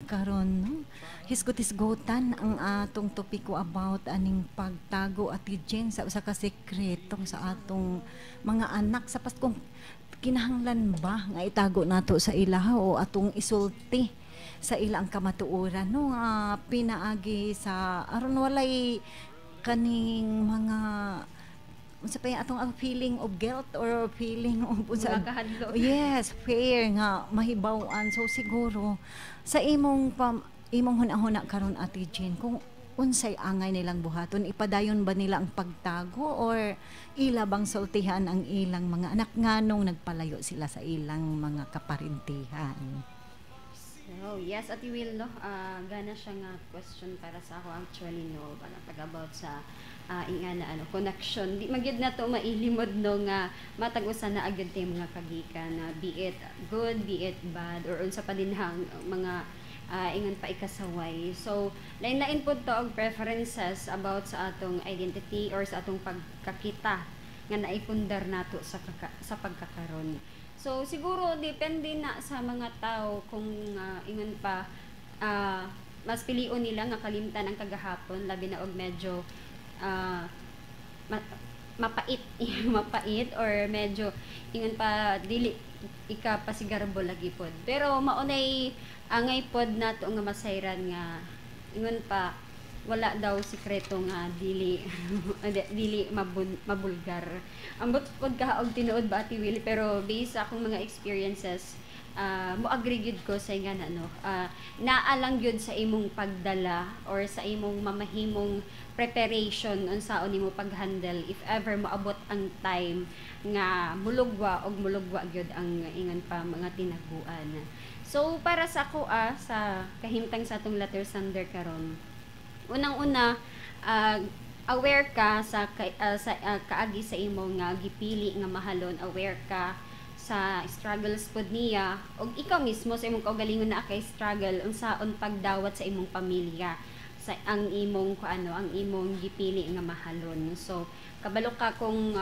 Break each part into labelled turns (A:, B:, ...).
A: karon no. Hisgot-hisgotan ang atong topiko about aning pagtago at Jen sa usa ka sekreto sa atong mga anak sa Paskong kinahanglan ba nga itago nato sa ila o atong isulti sa ilang kamatuoran no nga pinaagi sa aron walay kaning mga unsa pa yung atong feeling of guilt or feeling of unsa
B: Nakahadlok.
A: yes fear nga mahibaw-an so siguro sa imong hunahuna karon Ate Jean kung unsay angay nilang buhaton ipadayon ba nila ang pagtago or ila bang sultihan ang ilang mga anak nganong nagpalayo sila sa ilang mga kaparintihan.
B: So, yes, Ate Will, no? Gana siya nga question para sa ako actually, no? About sa inga na ano, connection. Di magyud na to mailimod no nga matag-usa na agad tayo mga kagikan na be it good, be it bad, or unsa pa din hang mga ingon pa ikasaway. So, lain-lain po to og preferences about sa atong identity or sa atong pagkakita nga naipundar nato sa pagkakaron. So, siguro, depende na sa mga tao kung ingon pa, mas pilion nila nga kalimtan ang kagahapon, labi na og medyo mapait, mapait, or medyo ingon pa, dili ika pasigarbo lagi pod. Pero, maunay, angay pod na to nga masayran nga, ingon pa, wala daw sikreto nga dili dili mabulgar. Ambot pod ka og tinuod ba Ate Willie pero based sa akong mga experiences mo agree gyud ko sa nga no. Naalang gyud sa imong pagdala or sa imong mamahimong preparation unsaon nimo paghandle if ever moabot ang time nga mulugwa og mulugwa gyud ang ingon pa mga tinaguan. So para sa ako sa kahimtang sa atong letter sander karon unang-una, aware ka sa kaagi sa imong nga gipili nga mahalon, aware ka sa struggles pod niya ug ikaw mismo sa imong kaugalingon na kay struggle unsaon pagdawat sa imong pamilya sa ang imong ang imong gipili nga mahalon. So kabalo ka kung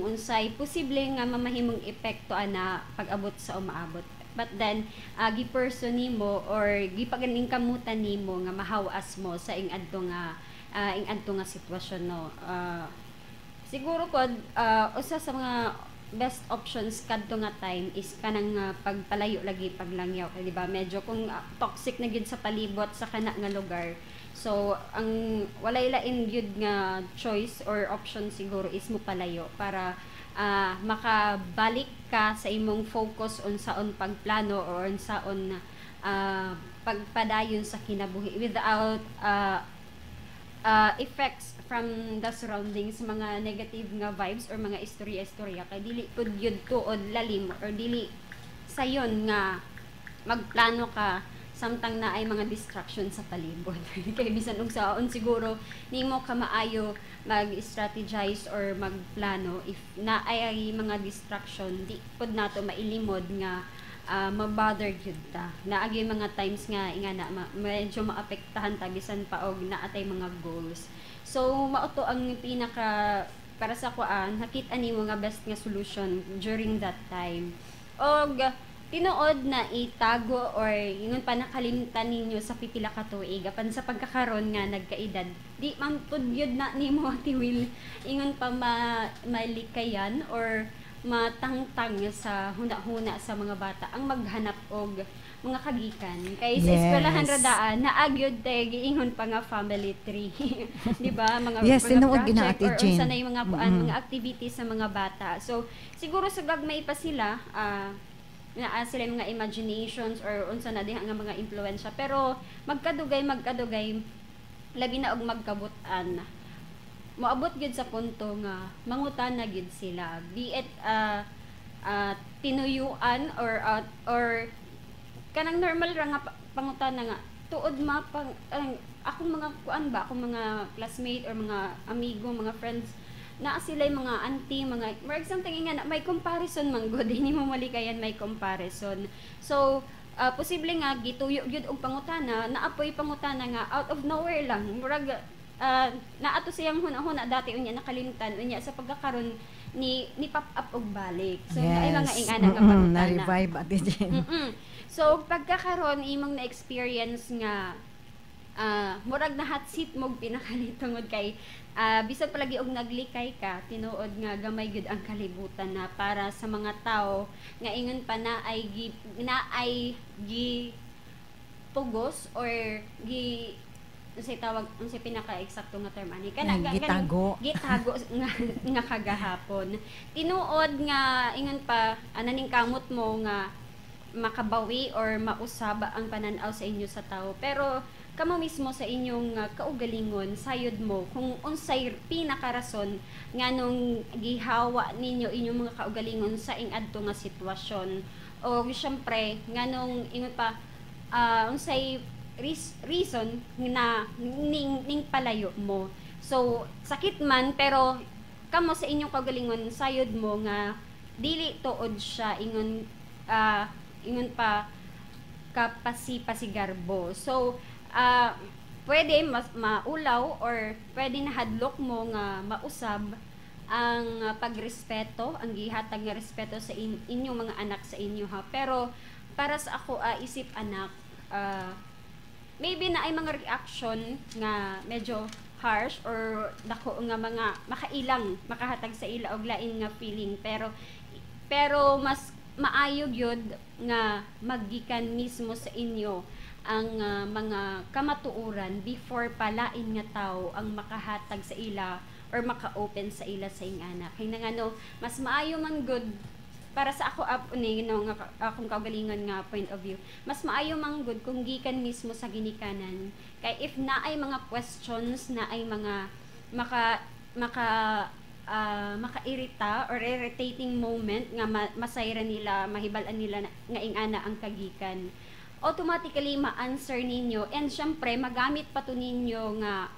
B: unsay posible nga mamahimong epekto ana pag-abot sa umaabot. But then gi-person nimo or gipaganing kamutan nimo nga mahawas mo sa ing-adto nga sitwasyon no. Siguro pod usa sa mga best options kadto nga time is kanang pagpalayo lagi paglangyaw kay di ba medyo kung toxic na gyud sa palibot sa kana nga lugar. So ang walay lain gyud nga choice or option siguro is mo palayo para makabalik ka sa imong focus unsaon pagplano or unsaon pagpadayon sa kinabuhi without effects from the surroundings, mga negative nga vibes or mga istorya-istorya kay dili pud gyud tuod lalim or dili sayon nga magplano ka samtang na ay mga distraction sa palibot. Kay bisan og saon siguro nimo ka maayo mag-strategize or magplano if na ay mga distraction di pud nato mailimod nga mabother gyud ta. Naagi mga times nga inga na medyo maapektahan ta bisan pa og naatay mga goals. So mao to ang pinaka para sa kuan nakita nimo nga best nga solution during that time. Og tinuod na itago or ingon pa nakalimtan ninyo sa pipila ka tuig apan sa pagkakaron nga nagkaedad di man pud gyud na nimo Ate Will ingon pa malikayan or matangtang sa huna-huna sa mga bata ang maghanap og mga kagikan kay sa eskwelahan radaan naagyod tay giingon pa nga family tree di ba mga
A: yes,
B: mga project
A: or
B: or unsa na yung mga activities sa mga bata so siguro sa gagmay pa sila na sila yung mga imaginations or unsa na diha nga mga impluwensya pero magkadugay labi na og magkabutan moabot gyud sa punto nga mangutan na gyud sila be it tinuyuan or kanang normal ra nga pangutan na nga tuod mapang akong mga kuan ba akong mga classmate or mga amigo mga friends na sila mga auntie, mga for example nga may comparison man god hindi mo malikayan may comparison. So posible nga gituyo gyud og pangutana, naapoy pangutana nga out of nowhere lang. Murag naato siyang huna-huna dati unya nakalimtan unya sa pagkakaron ni pop up og balik. So
A: Yes.
B: ay mga ingana nga pangutana.
A: Na-revive Ate Jen.
B: So pagkakaroon imong na experience nga murag na hot seat mo pinakalitungod kay bisan palagi og naglikay ka tinuod nga gamay gyud ang kalibutan na para sa mga tao nga ingon pa na ay gi pugos or unsay tawag unsay pinaka-eksakto nga term ani
A: Gitago.
B: gitago nga kagahapon tinuod nga ingon pa ananing kamot mo nga makabawi or mausab ang pananaw sa inyo sa tao pero kamo mismo sa inyong kaugalingon sayod mo kung unsay pinakarason nga nung gihawa ninyo inyong mga kaugalingon sa ing-adto nga sitwasyon o syempre nga nung ingon pa unsay reason na ning palayo mo. So, sakit man, pero kamo sa inyong kagalingon, sayod mo nga, dili tuod siya, ingon pa, kapasi-pasigarbo. So, pwede maulaw or pwede na hadlok mo nga mausab ang pagrespeto, ang gihatag nga respeto sa inyong mga anak sa inyo ha. Pero, para sa ako, isip anak, maybe na ay mga reaction nga medyo harsh or dako nga mga makahatag sa ila og lain nga feeling pero mas maayo gyud nga maggikan mismo sa inyo ang mga kamatuoran before palain nga tao ang makahatag sa ila or maka-open sa ila sa ingana kay nangano mas maayo man good para sa ako nga akong kaugalingon nga point of view mas maayo manggod kung gikan mismo sa ginikanan kay if na ay mga questions na ay mga makairita or irritating moment nga masayra nila mahibal-an nila nga ingana ang kagikan automatically ma-answer ninyo and syempre magamit pa to ninyo nga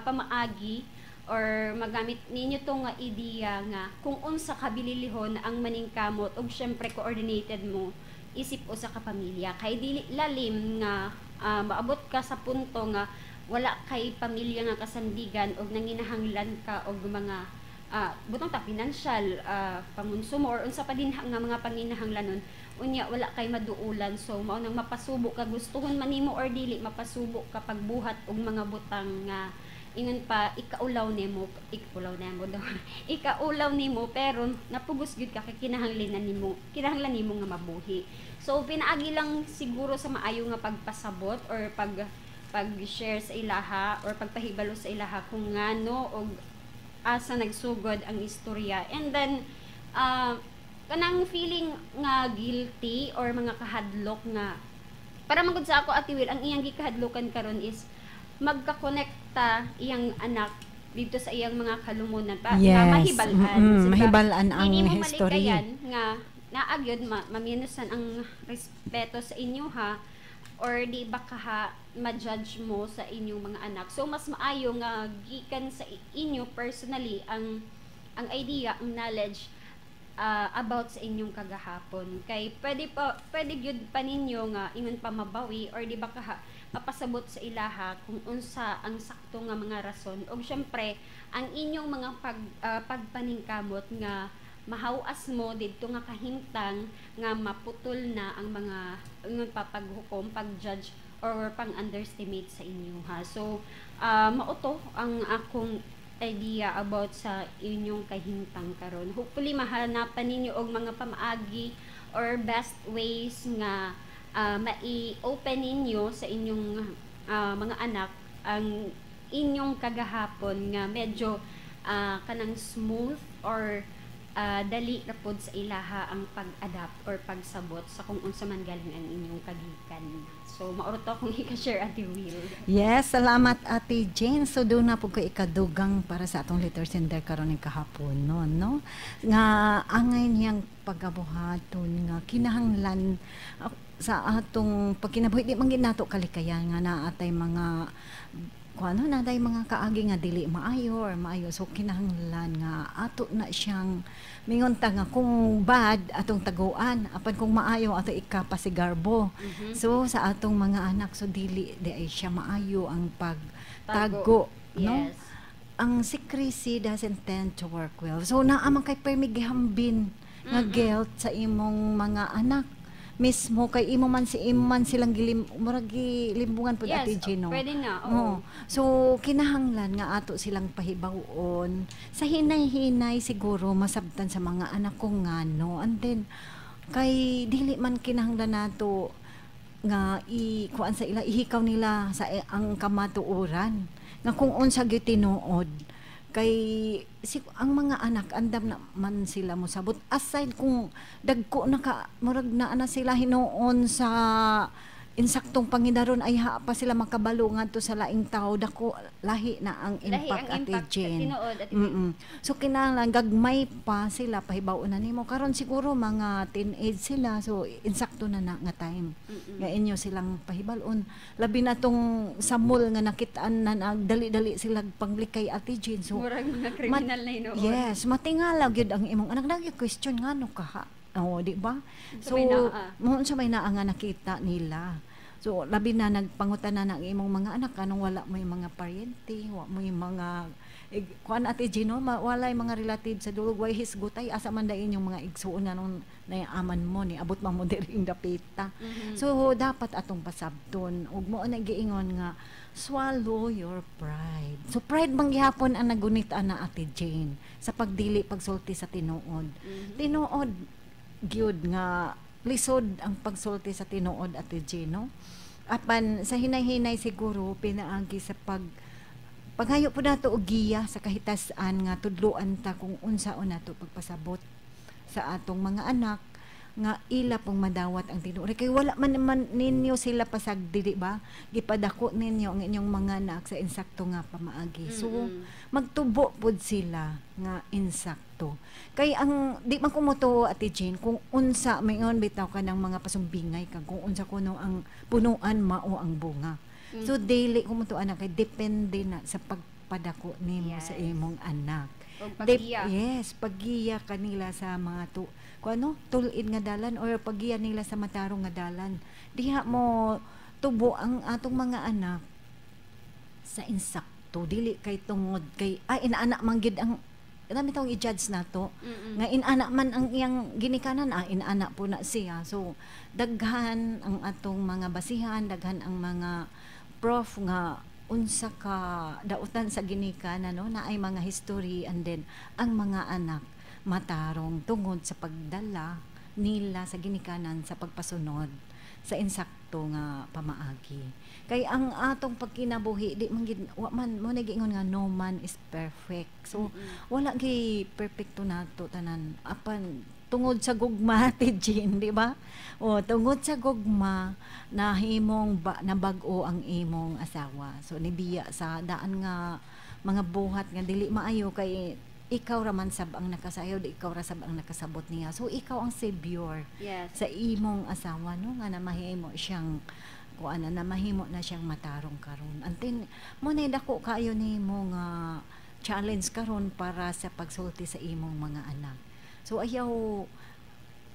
B: pamaagi or magamit ninyo tong nga ideya nga kung unsa kabililihon ang maningkamot ug syempre coordinated mo isip o sa kapamilya kay dili lalim nga maabot ka sa punto nga wala kay pamilya nga kasandigan og nanginahanglan ka og mga butang ta financial pangonsumo or unsa pa din nga mga panginahanglanon unya wala kay maduulan so mao nang mapasubo ka gustuhon man nimo or dili mapasubo ka pagbuhat og mga butang nga ingon pa ikaulaw nimo pero napugos gyud ka kay kinahanglan nimo nga mabuhi so pinaagi lang siguro sa maayo nga pagpasabot or pag-share sa ilaha or pagpahibalo sa ilaha kung ngano og asa nagsugod ang istorya and then kanang feeling nga guilty or mga kahadlok nga para magud sa ako Ate Will ang iyang gikahadlokan karon is magka-connecta iyang anak dito sa iyang mga kalumunan pa
A: yes.
B: na mahibalan
A: mahibalan ang
B: hindi mo
A: history
B: malikayan nga naagyod maminusan ang respeto sa inyo ha or di ba ka ma-judge mo sa inyong mga anak so mas maayo nga gikan sa inyo personally ang idea ang knowledge about sa inyong kagahapon kay pwede gyud pa ninyo nga ingon pa mabawi or di ba ka mapasabot sa ilaha kung unsa ang sakto nga mga rason ug syempre ang inyong mga pagpaningkamot nga mahawas mo didto nga kahimtang nga maputol na ang mga paghukom pag-judge or pang-underestimate sa inyo ha so mao to ang akong idea about sa inyong kahimtang karon hopefully mahanapan ninyo og mga pamaagi or best ways nga mai-open ninyo sa inyong mga anak ang inyong kagahapon nga medyo kanang smooth or dali na pod sa ilaha ang pag-adapt or pagsabot sa kung unsa man galing ang inyong kagikan. So mauro to kung i-share Ate Will.
A: Yes, salamat Ate Jane. So doon na po ko ikadugang para sa atong letter sender karon ng kahapon no. Nga angay niyang pagabuhaton nga kinahanglan sa atong pagkinabuhi di man gid nato kalikayan nga naatay mga kuano naday mga kaagi nga dili maayo or maayo so kinahanglan nga ato na siyang mingon ta nga kung bad atong taguan apan kung maayo ato ikapasigarbo so sa atong mga anak so dili di ay siya maayo ang pagtago no
B: yes.
A: ang secrecy doesn't tend to work well. So naamang kay permigihambin nga guilt sa imong mga anak mismo kay imo man silang murag gilimbungan pud
B: Yes,
A: Ate Gino.
B: pwede na.
A: Oo.
B: Oo.
A: So kinahanglan nga ato silang pahibawon sa hinay-hinay siguro masabtan sa mga anak ko ngano, and then kay dili man kinahanglan nato nga kuan sa ila ihikaw nila sa ang kamatuoran nga kung unsa gyud tinuod kay ang mga anak andam na man sila mo sabot aside kung dagko na ka murag na sila hinuon sa insaktong Panginaron ay pa sila makabalo ngadto sa laing tao dako lahi na ang impact
B: ang
A: Ate
B: impact
A: Jen.
B: tinuod at
A: So kinahanglan gagmay pa sila pahibaw na nimo karon siguro mga teenage sila so insakto na nga time nga inyo silang pahibalon labi na tong samol nga nakitaan na nagdali-dali sila panglikay Ate Jen so
B: murag mga kriminal na hinuon.
A: yes matingala gyud ang imong anak nag question ngano ka ha oh di ba so
B: Sabay naa.
A: mo sa may naa nga nakita nila. So labi na nagpangutan na ng imong mga anak kanang wala mo yung mga paryente, wala mo yung mga kuan Ate Gino, wala yung mga relative sa dulog way hisgutay asa man dayon yung mga igsuon na nung naaman mo ni abot man mo diri ing dapita. So dapat atong pasabton ug mo na giingon nga swallow your pride. So pride man gihapon ang nagunitaan na Ate Jane sa pagdili pagsulti sa tinuod. Tinuod gyud nga lisod ang pagsulti sa tinuod Ate Gino. Apan sa hinay-hinay siguro pinaagi sa paghayo po nato og giya sa kahitasan nga tudloan ta kung unsaon nato pagpasabot sa atong mga anak nga ila pong madawat ang tinuod kay wala man ninyo sila pasagdi di ba gipadako ninyo ang inyong mga anak sa insakto nga pamaagi so magtubo pod sila nga insakto kay ang di man kumuto Ate Jane kung unsa mayon bitaw ka ng mga pasumbingay kang kung unsa kuno ang punuan mao ang bunga so daily kumuto anak kay depende na sa pagpadako nimo sa imong anak. Yes, paggiya kanila sa mga tulid nga dalan or paggiya nila sa matarong nga dalan. Diha mo tubo ang atong mga anak sa insakto dili kay tungod kay inaanak man gid ang dami tawong i-judge nato nga inaanak man ang iyang ginikanan inaanak po na siya so daghan ang atong mga basihan daghan ang mga prof nga unsa ka dautan sa ginikanan no na ay mga history and then ang mga anak matarong tungod sa pagdala nila sa ginikanan sa pagpasunod sa insakto nga pamaagi kay ang atong pagkinabuhi di man gid man mo nagingon nga no man is perfect so wala gi perfecto nato tanan apan tungod sa gugma Ate Jean di ba o tungod sa gugma nahimong nabag-o ang imong asawa so nibiya sa daan nga mga buhat nga dili maayo kay ikaw raman sab ang nakasayaw di ikaw ra sab ang nakasabot niya so ikaw ang savior sa imong asawa no nga namahimo siyang kuan na mahimo na siyang matarong karon antin mo na dako kayo nimo nga challenge karon para sa pagsulti sa imong mga anak so ayaw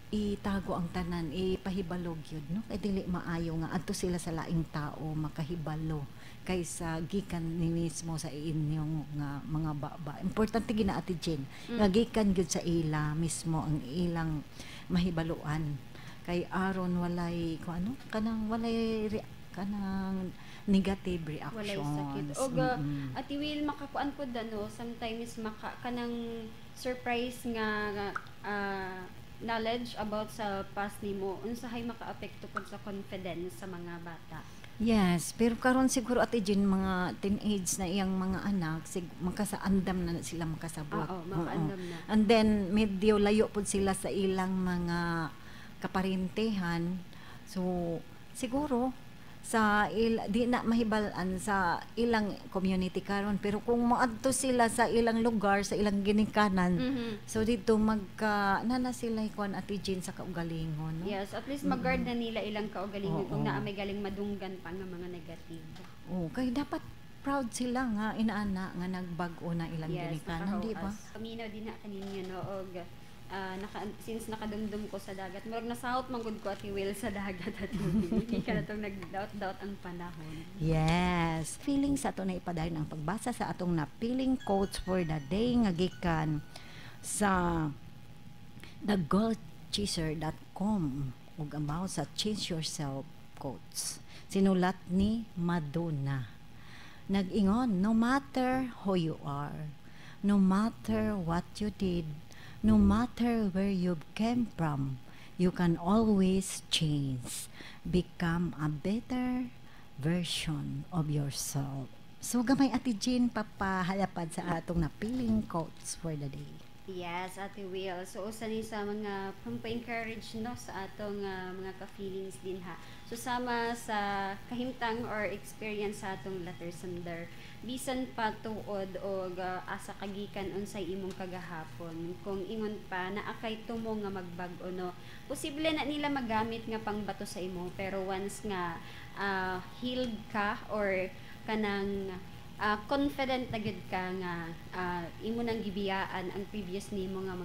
A: itago ang tanan ipahibalog yun no kay dili maayo nga adto sila sa laing tao makahibalo kaysa gikan ni mismo sa inyong nga mga baba importante gina Ate Jen nga gikan gyud sa ila mismo ang ilang mahibaluan kay aron walay kanang walay kanang negative reactions
B: walay sakit og Ate Will makakuan pod sometimes kanang surprise nga knowledge about sa past nimo unsahay makaapekto pod sa confidence sa mga bata.
A: Yes, pero karon siguro Ate Jean mga teenage na iyang mga anak makasaandam na sila makasabot.
B: Oo, makaandam na.
A: And then medyo layo pod sila sa ilang mga kaparintehan. So siguro sa di na mahibalan sa ilang community karon pero kung moadto sila sa ilang lugar sa ilang ginikanan so dito nana sila ikuan Ate Jean sa kaugalingon no?
B: Yes at least mag-guard na nila ilang kaugalingon kung naa may galing madunggan pa nga mga negative
A: kay dapat proud sila nga inaana nga nagbag-o na ilang ginikanan di ba
B: paminaw din na kaninyo no og since nakadumdum ko sa dagat, murag nasahot man gud ko Ate Will sa dagat Ate Will. Hindi ka na tong nag-doubt ang panahon.
A: Yes. Feeling sa ato na ipadayon ang pagbasa sa atong napiling quotes for the day nga gikan sa thegoldchaser.com ug about sa Change Yourself quotes. Sinulat ni Madonna. Nag-ingon, no matter who you are, no matter what you did, no matter where you came from, you can always change. Become a better version of yourself. So, gamay Ate Jean, papahalapad sa atong napiling quotes for the day.
B: Yes, Ate Will. So, usa ni sa mga pampa-encourage no sa atong mga ka-feelings din ha. So, sama sa kahimtang or experience sa atong letter sender. Bisan pa tuod o asa kagikan unsay imong kagahapon. Kung ingon pa na akay tumo nga magbag-o no. Posible na nila magamit nga pangbato sa imo pero once nga healed ka or kanang confident na gud ka nga imo nang gibiyaan ang previous nimo nga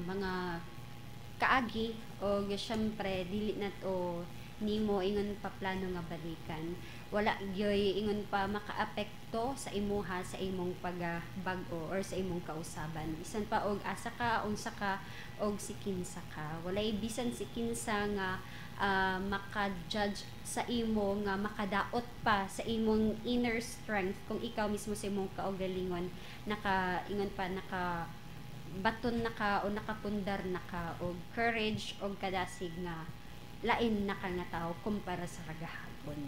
B: mga kaagi o syempre dili na to nimo ingon pa plano nga balikan wala gyoy ingon pa makaapekto sa imuha sa imong pagbag-o or sa imong kausaban bisan pa og asa ka unsa ka og si kinsa ka walay bisan si kinsa nga maka-judge sa imo nga makadaot pa sa imong inner strength kung ikaw mismo sa imong kaugalingon naka-ingon pa naka baton naka o nakapundar naka og courage og kadasig nga lain naka nga tawo kumpara sa kagahapon.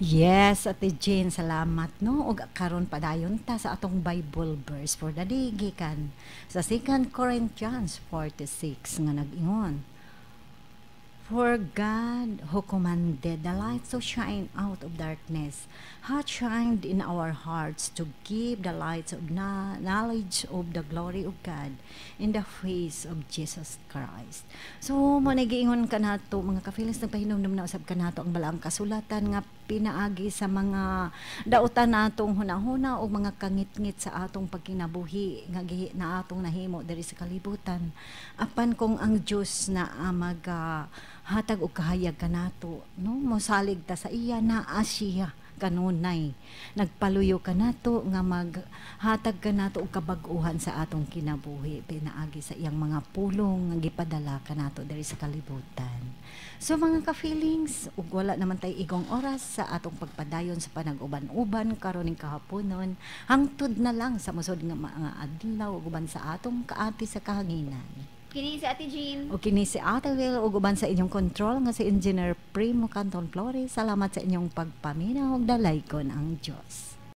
A: Yes, Ate Jane, salamat no. Ug karon padayon ta sa atong Bible verse for the day gikan sa 2 Corinthians 4:6 nga nag-ingon. For God, who commanded the light to shine out of darkness, hath shined in our hearts to give the light of knowledge of the glory of God in the face of Jesus Christ. So, mo nagiingon ka nato, mga ka-feelings, nagpahinom na usab ka nato ang balaang kasulatan nga pinaagi sa mga dautan natong hunahuna o mga kangit-ngit sa atong pagkinabuhi nga gihi na atong nahimo diri sa kalibutan. Apan kung ang Dios na hatag og kahayag kanato no mosalig ta sa iya na siya kanunay nagpaluyo kanato nga maghatag kanato og kabag-uhan sa atong kinabuhi pinaagi sa iyang mga pulong nga gipadala kanato diri sa kalibutan. So mga ka-feelings ug wala naman tay igong oras sa atong pagpadayon sa panag-uban-uban karon ning kahaponon hangtod na lang sa musod nga mga adlaw ug uban sa atong kaati sa kahanginan.
B: Kini si Ate Jean.
A: O kini si Ate Will ug uban sa inyong control nga si Engineer Primo Canton Flores. Salamat sa inyong pagpaminaw ug dalay kon ang Dios.